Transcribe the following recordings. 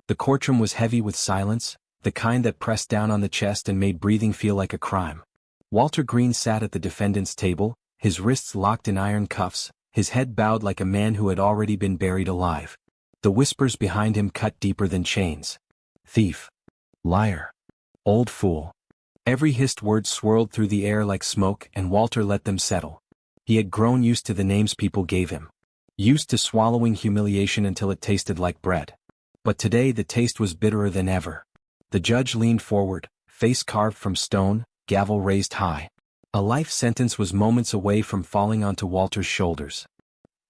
The courtroom was heavy with silence, the kind that pressed down on the chest and made breathing feel like a crime. Walter Greene sat at the defendant's table, his wrists locked in iron cuffs, his head bowed like a man who had already been buried alive. The whispers behind him cut deeper than chains. Thief. Liar. Old fool. Every hissed word swirled through the air like smoke, and Walter let them settle. He had grown used to the names people gave him. Used to swallowing humiliation until it tasted like bread. But today the taste was bitterer than ever. The judge leaned forward, face carved from stone, gavel raised high. A life sentence was moments away from falling onto Walter's shoulders.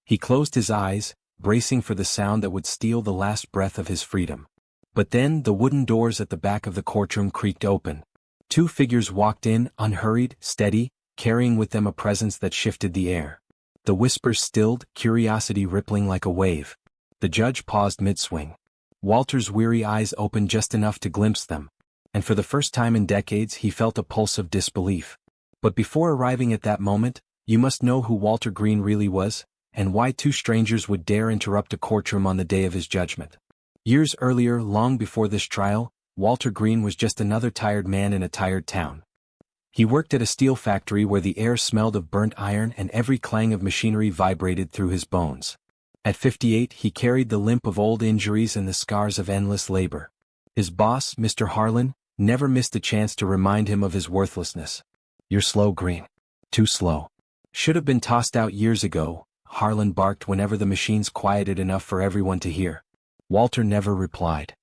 He closed his eyes, bracing for the sound that would steal the last breath of his freedom. But then the wooden doors at the back of the courtroom creaked open. Two figures walked in, unhurried, steady, carrying with them a presence that shifted the air. The whispers stilled, curiosity rippling like a wave. The judge paused mid-swing. Walter's weary eyes opened just enough to glimpse them, and for the first time in decades he felt a pulse of disbelief. But before arriving at that moment, you must know who Walter Greene really was, and why two strangers would dare interrupt a courtroom on the day of his judgment. Years earlier, long before this trial, Walter Greene was just another tired man in a tired town. He worked at a steel factory where the air smelled of burnt iron and every clang of machinery vibrated through his bones. At 58, he carried the limp of old injuries and the scars of endless labor. His boss, Mr. Harlan, never missed a chance to remind him of his worthlessness. "You're slow, Greene. Too slow. Should have been tossed out years ago," Harlan barked whenever the machines quieted enough for everyone to hear. Walter never replied.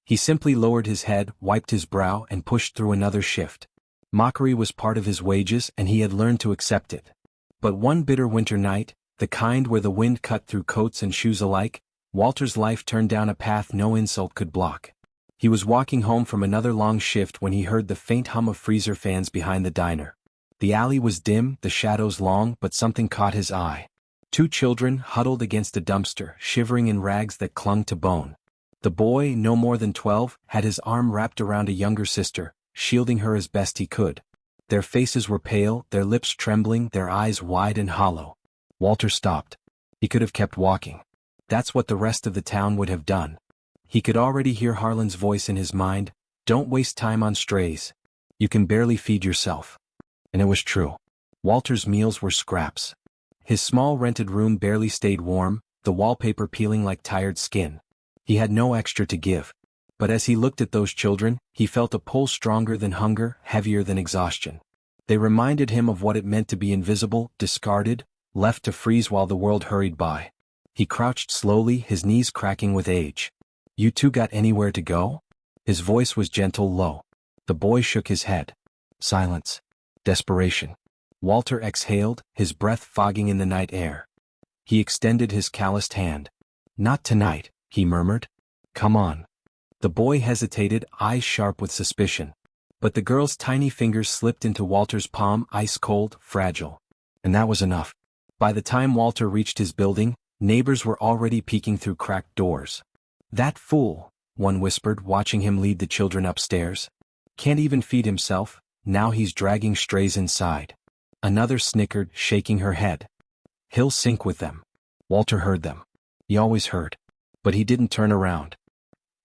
He simply lowered his head, wiped his brow, and pushed through another shift. Mockery was part of his wages, and he had learned to accept it. But one bitter winter night, the kind where the wind cut through coats and shoes alike, Walter's life turned down a path no insult could block. He was walking home from another long shift when he heard the faint hum of freezer fans behind the diner. The alley was dim, the shadows long, but something caught his eye. Two children huddled against a dumpster, shivering in rags that clung to bone. The boy, no more than 12, had his arm wrapped around a younger sister, shielding her as best he could. Their faces were pale, their lips trembling, their eyes wide and hollow. Walter stopped. He could have kept walking. That's what the rest of the town would have done. He could already hear Harlan's voice in his mind, "Don't waste time on strays. You can barely feed yourself." And it was true. Walter's meals were scraps. His small rented room barely stayed warm, the wallpaper peeling like tired skin. He had no extra to give. But as he looked at those children, he felt a pull stronger than hunger, heavier than exhaustion. They reminded him of what it meant to be invisible, discarded, left to freeze while the world hurried by. He crouched slowly, his knees cracking with age. "You two got anywhere to go?" His voice was gentle, low. The boy shook his head. Silence. Desperation. Walter exhaled, his breath fogging in the night air. He extended his calloused hand. "Not tonight," he murmured. "Come on." The boy hesitated, eyes sharp with suspicion. But the girl's tiny fingers slipped into Walter's palm, ice cold, fragile. And that was enough. By the time Walter reached his building, neighbors were already peeking through cracked doors. "That fool," one whispered, watching him lead the children upstairs. "Can't even feed himself, now he's dragging strays inside." Another snickered, shaking her head. "He'll sink with them." Walter heard them. He always heard. But he didn't turn around.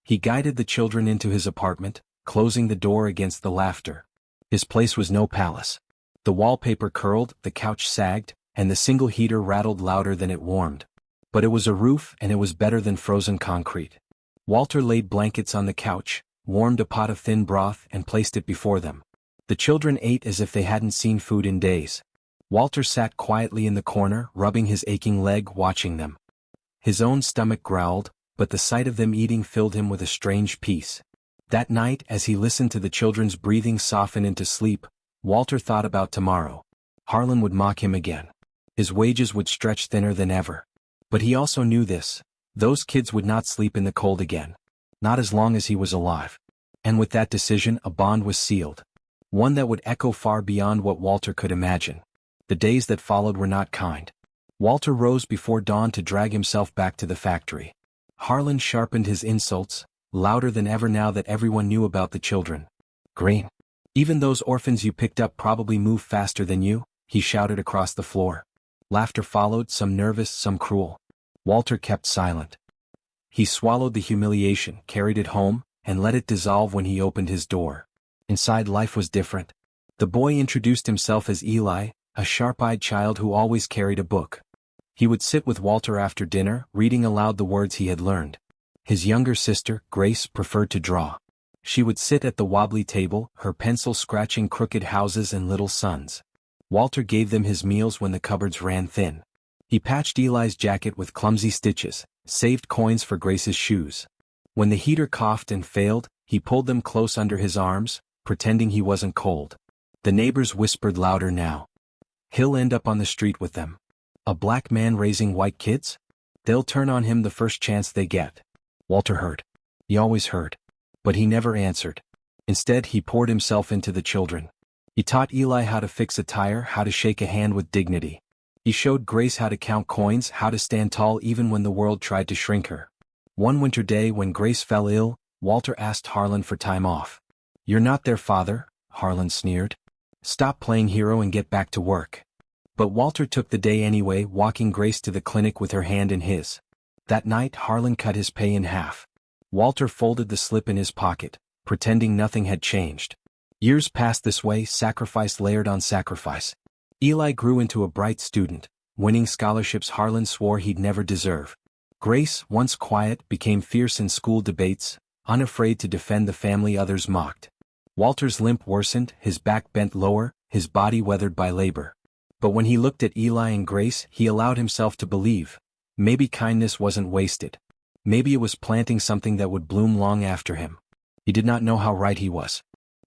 He guided the children into his apartment, closing the door against the laughter. His place was no palace. The wallpaper curled, the couch sagged, and the single heater rattled louder than it warmed. But it was a roof, and it was better than frozen concrete. Walter laid blankets on the couch, warmed a pot of thin broth, and placed it before them. The children ate as if they hadn't seen food in days. Walter sat quietly in the corner, rubbing his aching leg, watching them. His own stomach growled, but the sight of them eating filled him with a strange peace. That night, as he listened to the children's breathing soften into sleep, Walter thought about tomorrow. Harlan would mock him again. His wages would stretch thinner than ever. But he also knew this. Those kids would not sleep in the cold again. Not as long as he was alive. And with that decision, a bond was sealed. One that would echo far beyond what Walter could imagine. The days that followed were not kind. Walter rose before dawn to drag himself back to the factory. Harlan sharpened his insults, louder than ever now that everyone knew about the children. "Greene. Even those orphans you picked up probably move faster than you," he shouted across the floor. Laughter followed, some nervous, some cruel. Walter kept silent. He swallowed the humiliation, carried it home, and let it dissolve when he opened his door. Inside, life was different. The boy introduced himself as Eli, a sharp-eyed child who always carried a book. He would sit with Walter after dinner, reading aloud the words he had learned. His younger sister, Grace, preferred to draw. She would sit at the wobbly table, her pencil scratching crooked houses and little suns. Walter gave them his meals when the cupboards ran thin. He patched Eli's jacket with clumsy stitches, saved coins for Grace's shoes. When the heater coughed and failed, he pulled them close under his arms, pretending he wasn't cold. The neighbors whispered louder now. "He'll end up on the street with them. A black man raising white kids? They'll turn on him the first chance they get." Walter heard. He always heard. But he never answered. Instead, he poured himself into the children. He taught Eli how to fix a tire, how to shake a hand with dignity. He showed Grace how to count coins, how to stand tall even when the world tried to shrink her. One winter day when Grace fell ill, Walter asked Harlan for time off. "You're not their father," Harlan sneered. "Stop playing hero and get back to work." But Walter took the day anyway, walking Grace to the clinic with her hand in his. That night, Harlan cut his pay in half. Walter folded the slip in his pocket, pretending nothing had changed. Years passed this way, sacrifice layered on sacrifice. Eli grew into a bright student, winning scholarships Harlan swore he'd never deserve. Grace, once quiet, became fierce in school debates, unafraid to defend the family others mocked. Walter's limp worsened, his back bent lower, his body weathered by labor. But when he looked at Eli and Grace, he allowed himself to believe. Maybe kindness wasn't wasted. Maybe it was planting something that would bloom long after him. He did not know how right he was.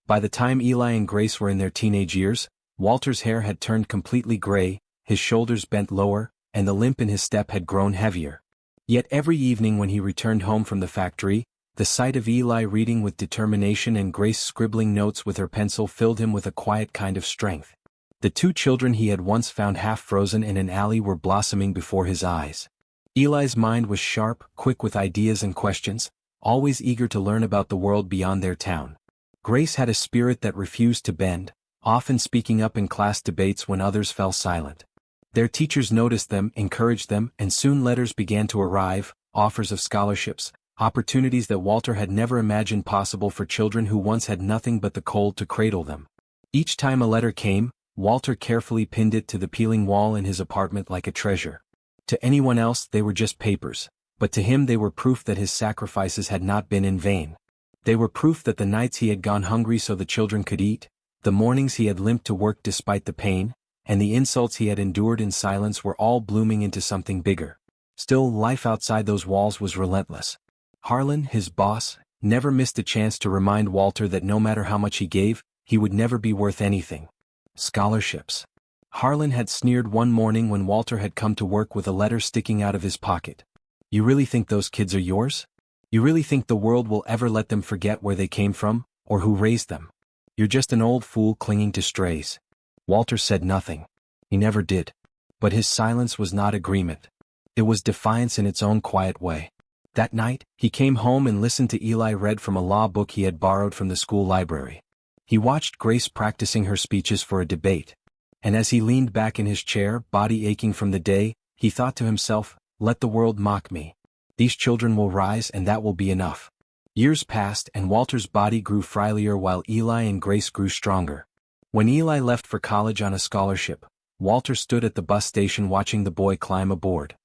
By the time Eli and Grace were in their teenage years, Walter's hair had turned completely gray, his shoulders bent lower, and the limp in his step had grown heavier. Yet every evening when he returned home from the factory, the sight of Eli reading with determination and Grace scribbling notes with her pencil filled him with a quiet kind of strength. The two children he had once found half frozen in an alley were blossoming before his eyes. Eli's mind was sharp, quick with ideas and questions, always eager to learn about the world beyond their town. Grace had a spirit that refused to bend, often speaking up in class debates when others fell silent. Their teachers noticed them, encouraged them, and soon letters began to arrive, offers of scholarships, opportunities that Walter had never imagined possible for children who once had nothing but the cold to cradle them. Each time a letter came, Walter carefully pinned it to the peeling wall in his apartment like a treasure. To anyone else they were just papers, but to him they were proof that his sacrifices had not been in vain. They were proof that the nights he had gone hungry so the children could eat, the mornings he had limped to work despite the pain, and the insults he had endured in silence were all blooming into something bigger. Still, life outside those walls was relentless. Harlan, his boss, never missed a chance to remind Walter that no matter how much he gave, he would never be worth anything. Scholarships. Harlan had sneered one morning when Walter had come to work with a letter sticking out of his pocket. "You really think those kids are yours? You really think the world will ever let them forget where they came from, or who raised them? You're just an old fool clinging to strays." Walter said nothing. He never did. But his silence was not agreement. It was defiance in its own quiet way. That night, he came home and listened to Eli read from a law book he had borrowed from the school library. He watched Grace practicing her speeches for a debate. And as he leaned back in his chair, body aching from the day, he thought to himself, "Let the world mock me. These children will rise and that will be enough." Years passed and Walter's body grew frailier while Eli and Grace grew stronger. When Eli left for college on a scholarship, Walter stood at the bus station watching the boy climb aboard.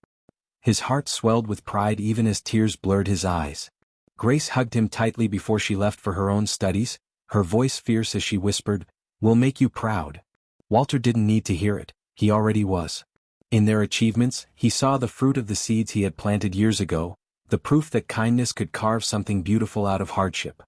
His heart swelled with pride even as tears blurred his eyes. Grace hugged him tightly before she left for her own studies, her voice fierce as she whispered, "We'll make you proud." Walter didn't need to hear it, he already was. In their achievements, he saw the fruit of the seeds he had planted years ago, the proof that kindness could carve something beautiful out of hardship.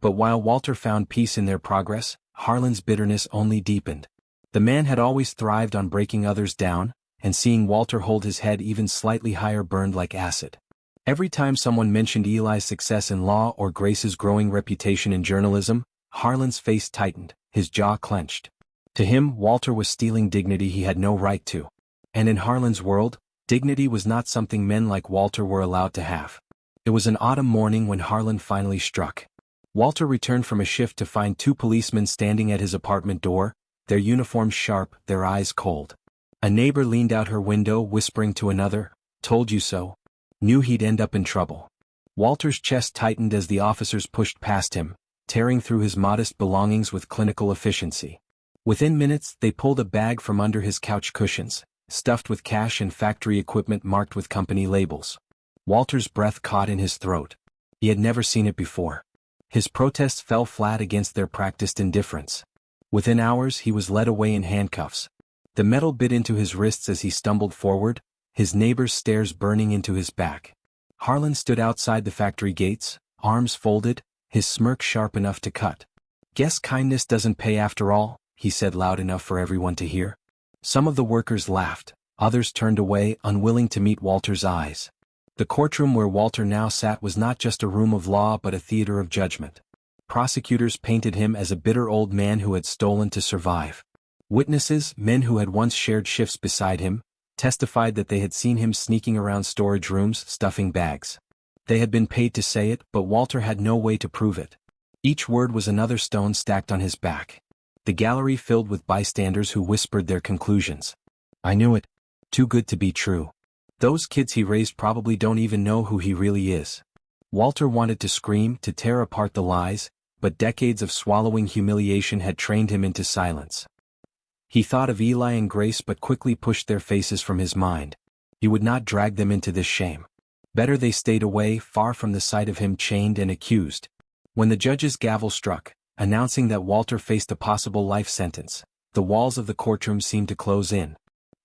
But while Walter found peace in their progress, Harlan's bitterness only deepened. The man had always thrived on breaking others down, and seeing Walter hold his head even slightly higher burned like acid. Every time someone mentioned Eli's success in law or Grace's growing reputation in journalism, Harlan's face tightened, his jaw clenched. To him, Walter was stealing dignity he had no right to. And in Harlan's world, dignity was not something men like Walter were allowed to have. It was an autumn morning when Harlan finally struck. Walter returned from a shift to find two policemen standing at his apartment door, their uniforms sharp, their eyes cold. A neighbor leaned out her window whispering to another, "Told you so. Knew he'd end up in trouble." Walter's chest tightened as the officers pushed past him, tearing through his modest belongings with clinical efficiency. Within minutes, they pulled a bag from under his couch cushions, stuffed with cash and factory equipment marked with company labels. Walter's breath caught in his throat. He had never seen it before. His protests fell flat against their practiced indifference. Within hours, he was led away in handcuffs. The metal bit into his wrists as he stumbled forward, his neighbor's stares burning into his back. Harlan stood outside the factory gates, arms folded, his smirk sharp enough to cut. "Guess kindness doesn't pay after all," he said loud enough for everyone to hear. Some of the workers laughed, others turned away, unwilling to meet Walter's eyes. The courtroom where Walter now sat was not just a room of law but a theater of judgment. Prosecutors painted him as a bitter old man who had stolen to survive. Witnesses, men who had once shared shifts beside him, testified that they had seen him sneaking around storage rooms, stuffing bags. They had been paid to say it, but Walter had no way to prove it. Each word was another stone stacked on his back. The gallery filled with bystanders who whispered their conclusions. "I knew it. Too good to be true. Those kids he raised probably don't even know who he really is." Walter wanted to scream, to tear apart the lies, but decades of swallowing humiliation had trained him into silence. He thought of Eli and Grace but quickly pushed their faces from his mind. He would not drag them into this shame. Better they stayed away, far from the sight of him chained and accused. When the judge's gavel struck, announcing that Walter faced a possible life sentence, the walls of the courtroom seemed to close in.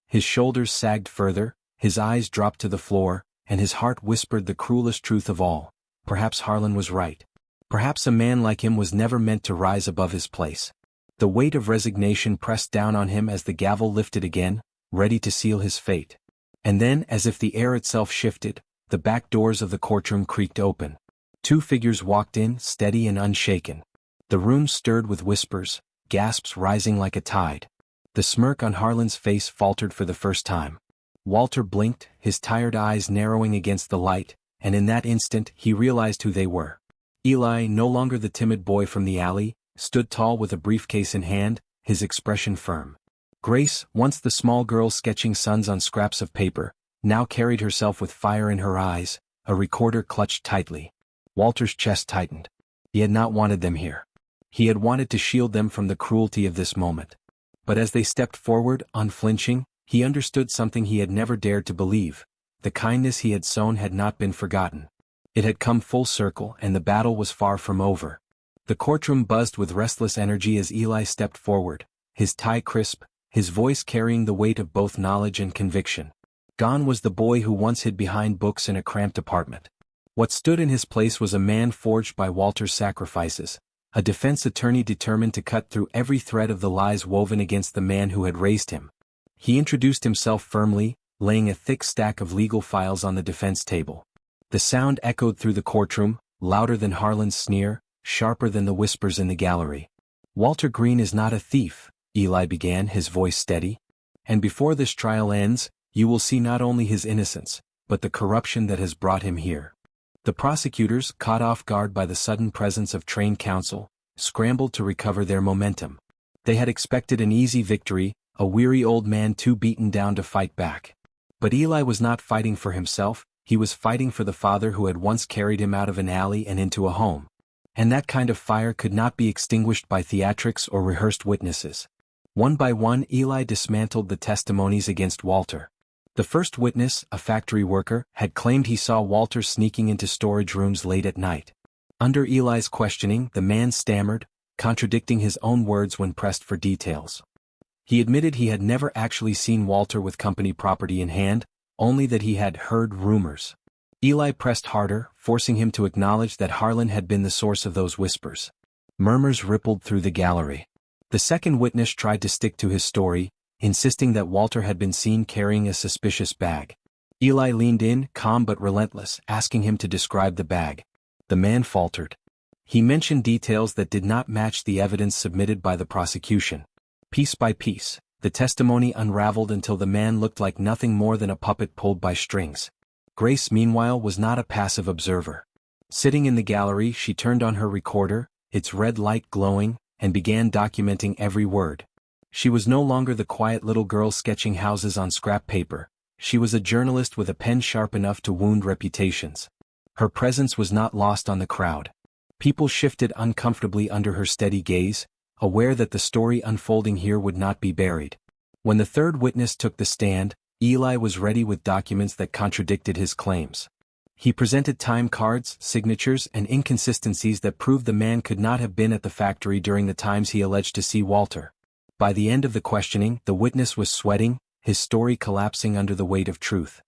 His shoulders sagged further, his eyes dropped to the floor, and his heart whispered the cruelest truth of all. Perhaps Harlan was right. Perhaps a man like him was never meant to rise above his place. The weight of resignation pressed down on him as the gavel lifted again, ready to seal his fate. And then, as if the air itself shifted, the back doors of the courtroom creaked open. Two figures walked in, steady and unshaken. The room stirred with whispers, gasps rising like a tide. The smirk on Harlan's face faltered for the first time. Walter blinked, his tired eyes narrowing against the light, and in that instant he realized who they were. Eli, no longer the timid boy from the alley, stood tall with a briefcase in hand, his expression firm. Grace, once the small girl sketching suns on scraps of paper, now carried herself with fire in her eyes, a recorder clutched tightly. Walter's chest tightened. He had not wanted them here. He had wanted to shield them from the cruelty of this moment. But as they stepped forward, unflinching, he understood something he had never dared to believe. The kindness he had sown had not been forgotten. It had come full circle, and the battle was far from over. The courtroom buzzed with restless energy as Eli stepped forward, his tie crisp, his voice carrying the weight of both knowledge and conviction. Gone was the boy who once hid behind books in a cramped apartment. What stood in his place was a man forged by Walter's sacrifices, a defense attorney determined to cut through every thread of the lies woven against the man who had raised him. He introduced himself firmly, laying a thick stack of legal files on the defense table. The sound echoed through the courtroom, louder than Harlan's sneer, sharper than the whispers in the gallery. "Walter Greene is not a thief," Eli began, his voice steady. "And before this trial ends, you will see not only his innocence, but the corruption that has brought him here." The prosecutors, caught off guard by the sudden presence of trained counsel, scrambled to recover their momentum. They had expected an easy victory, a weary old man too beaten down to fight back. But Eli was not fighting for himself, he was fighting for the father who had once carried him out of an alley and into a home. And that kind of fire could not be extinguished by theatrics or rehearsed witnesses. One by one, Eli dismantled the testimonies against Walter. The first witness, a factory worker, had claimed he saw Walter sneaking into storage rooms late at night. Under Eli's questioning, the man stammered, contradicting his own words when pressed for details. He admitted he had never actually seen Walter with company property in hand, only that he had heard rumors. Eli pressed harder, forcing him to acknowledge that Harlan had been the source of those whispers. Murmurs rippled through the gallery. The second witness tried to stick to his story, insisting that Walter had been seen carrying a suspicious bag. Eli leaned in, calm but relentless, asking him to describe the bag. The man faltered. He mentioned details that did not match the evidence submitted by the prosecution. Piece by piece, the testimony unraveled until the man looked like nothing more than a puppet pulled by strings. Grace, meanwhile, was not a passive observer. Sitting in the gallery, she turned on her recorder, its red light glowing, and began documenting every word. She was no longer the quiet little girl sketching houses on scrap paper. She was a journalist with a pen sharp enough to wound reputations. Her presence was not lost on the crowd. People shifted uncomfortably under her steady gaze, aware that the story unfolding here would not be buried. When the third witness took the stand, Eli was ready with documents that contradicted his claims. He presented time cards, signatures, and inconsistencies that proved the man could not have been at the factory during the times he alleged to see Walter. By the end of the questioning, the witness was sweating, his story collapsing under the weight of truth.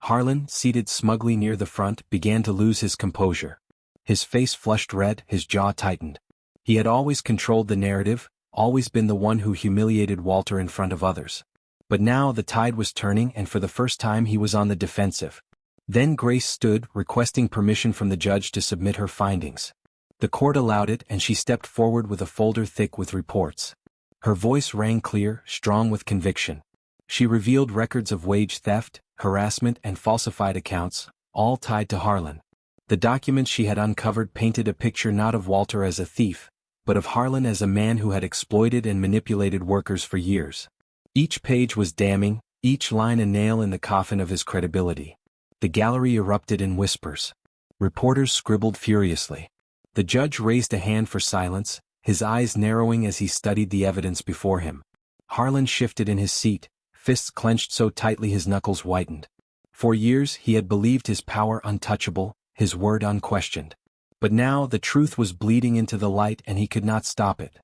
Harlan, seated smugly near the front, began to lose his composure. His face flushed red, his jaw tightened. He had always controlled the narrative, always been the one who humiliated Walter in front of others. But now the tide was turning, and for the first time he was on the defensive. Then Grace stood, requesting permission from the judge to submit her findings. The court allowed it, and she stepped forward with a folder thick with reports. Her voice rang clear, strong with conviction. She revealed records of wage theft, harassment, and falsified accounts, all tied to Harlan. The documents she had uncovered painted a picture not of Walter as a thief, but of Harlan as a man who had exploited and manipulated workers for years. Each page was damning, each line a nail in the coffin of his credibility. The gallery erupted in whispers. Reporters scribbled furiously. The judge raised a hand for silence, his eyes narrowing as he studied the evidence before him. Harlan shifted in his seat, fists clenched so tightly his knuckles whitened. For years he had believed his power untouchable, his word unquestioned. But now the truth was bleeding into the light and he could not stop it.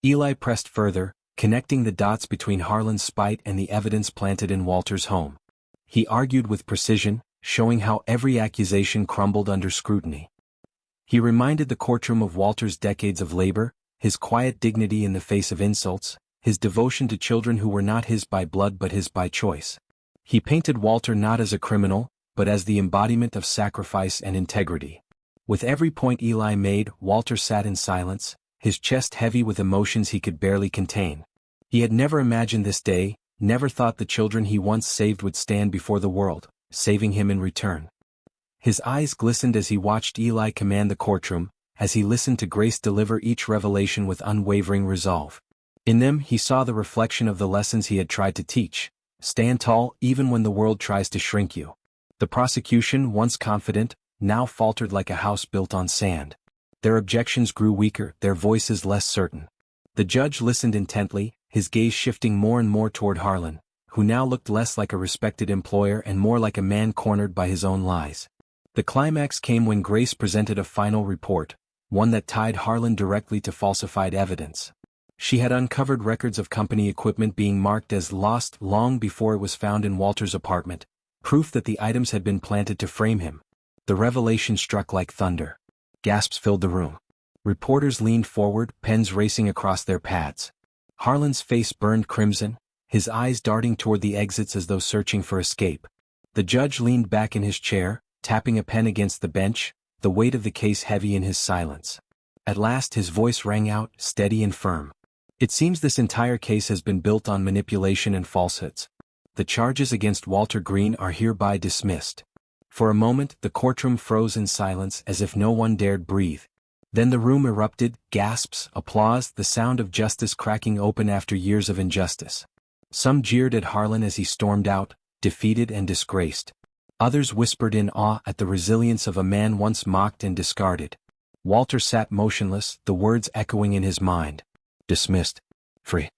Eli pressed further, connecting the dots between Harlan's spite and the evidence planted in Walter's home. He argued with precision, showing how every accusation crumbled under scrutiny. He reminded the courtroom of Walter's decades of labor, his quiet dignity in the face of insults, his devotion to children who were not his by blood but his by choice. He painted Walter not as a criminal, but as the embodiment of sacrifice and integrity. With every point Eli made, Walter sat in silence, his chest heavy with emotions he could barely contain. He had never imagined this day, never thought the children he once saved would stand before the world, saving him in return. His eyes glistened as he watched Eli command the courtroom, as he listened to Grace deliver each revelation with unwavering resolve. In them he saw the reflection of the lessons he had tried to teach. Stand tall even when the world tries to shrink you. The prosecution, once confident, now faltered like a house built on sand. Their objections grew weaker, their voices less certain. The judge listened intently, his gaze shifting more and more toward Harlan, who now looked less like a respected employer and more like a man cornered by his own lies. The climax came when Grace presented a final report, one that tied Harlan directly to falsified evidence. She had uncovered records of company equipment being marked as lost long before it was found in Walter's apartment, proof that the items had been planted to frame him. The revelation struck like thunder. Gasps filled the room. Reporters leaned forward, pens racing across their pads. Harlan's face burned crimson, his eyes darting toward the exits as though searching for escape. The judge leaned back in his chair, tapping a pen against the bench, the weight of the case heavy in his silence. At last his voice rang out, steady and firm. It seems this entire case has been built on manipulation and falsehoods. The charges against Walter Greene are hereby dismissed. For a moment the courtroom froze in silence as if no one dared breathe. Then the room erupted, gasps, applause, the sound of justice cracking open after years of injustice. Some jeered at Harlan as he stormed out, defeated and disgraced. Others whispered in awe at the resilience of a man once mocked and discarded. Walter sat motionless, the words echoing in his mind. Dismissed. Free.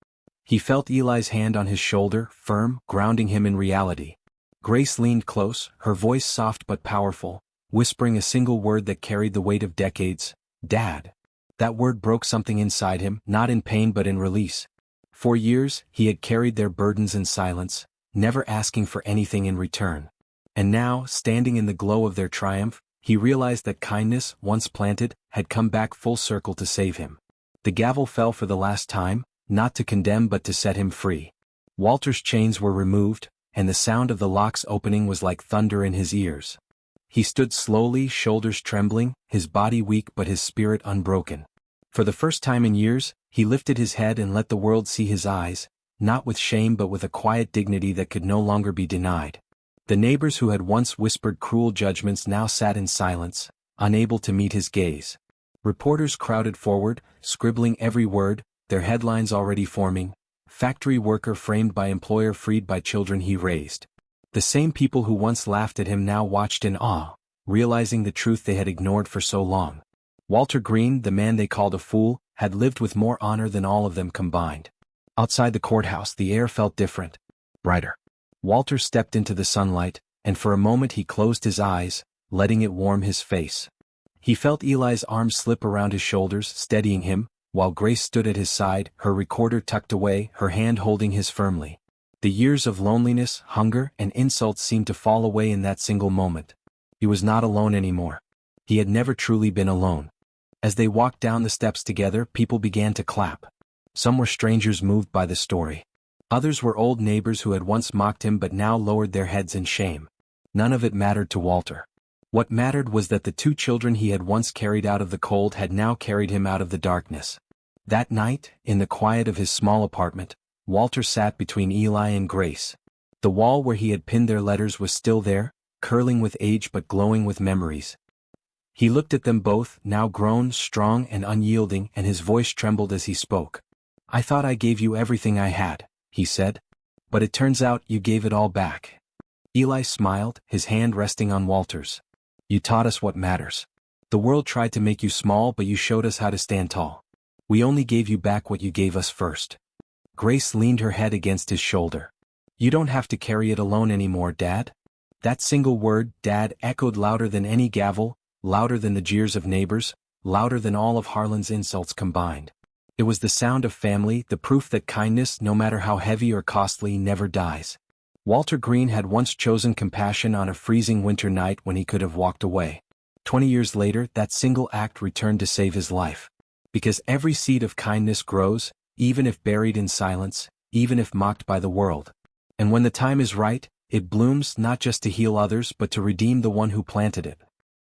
He felt Eli's hand on his shoulder, firm, grounding him in reality. Grace leaned close, her voice soft but powerful, whispering a single word that carried the weight of decades. Dad. That word broke something inside him, not in pain but in release. For years, he had carried their burdens in silence, never asking for anything in return. And now, standing in the glow of their triumph, he realized that kindness, once planted, had come back full circle to save him. The gavel fell for the last time, not to condemn but to set him free. Walter's chains were removed, and the sound of the locks opening was like thunder in his ears. He stood slowly, shoulders trembling, his body weak but his spirit unbroken. For the first time in years, he lifted his head and let the world see his eyes, not with shame but with a quiet dignity that could no longer be denied. The neighbors who had once whispered cruel judgments now sat in silence, unable to meet his gaze. Reporters crowded forward, scribbling every word, their headlines already forming. Factory worker framed by employer freed by children he raised. The same people who once laughed at him now watched in awe, realizing the truth they had ignored for so long. Walter Greene, the man they called a fool, had lived with more honor than all of them combined. Outside the courthouse, the air felt different, brighter. Walter stepped into the sunlight, and for a moment he closed his eyes, letting it warm his face. He felt Eli's arms slip around his shoulders, steadying him, while Grace stood at his side, her recorder tucked away, her hand holding his firmly. The years of loneliness, hunger, and insults seemed to fall away in that single moment. He was not alone anymore. He had never truly been alone. As they walked down the steps together, people began to clap. Some were strangers moved by the story. Others were old neighbors who had once mocked him but now lowered their heads in shame. None of it mattered to Walter. What mattered was that the two children he had once carried out of the cold had now carried him out of the darkness. That night, in the quiet of his small apartment, Walter sat between Eli and Grace. The wall where he had pinned their letters was still there, curling with age but glowing with memories. He looked at them both, now grown, strong and unyielding, and his voice trembled as he spoke. "I thought I gave you everything I had," he said. "But it turns out you gave it all back." Eli smiled, his hand resting on Walter's. "You taught us what matters. The world tried to make you small but you showed us how to stand tall. We only gave you back what you gave us first." Grace leaned her head against his shoulder. "You don't have to carry it alone anymore, Dad." That single word, Dad, echoed louder than any gavel, louder than the jeers of neighbors, louder than all of Harlan's insults combined. It was the sound of family, the proof that kindness, no matter how heavy or costly, never dies. Walter Greene had once chosen compassion on a freezing winter night when he could have walked away. 20 years later, that single act returned to save his life. Because every seed of kindness grows, even if buried in silence, even if mocked by the world. And when the time is right, it blooms not just to heal others but to redeem the one who planted it.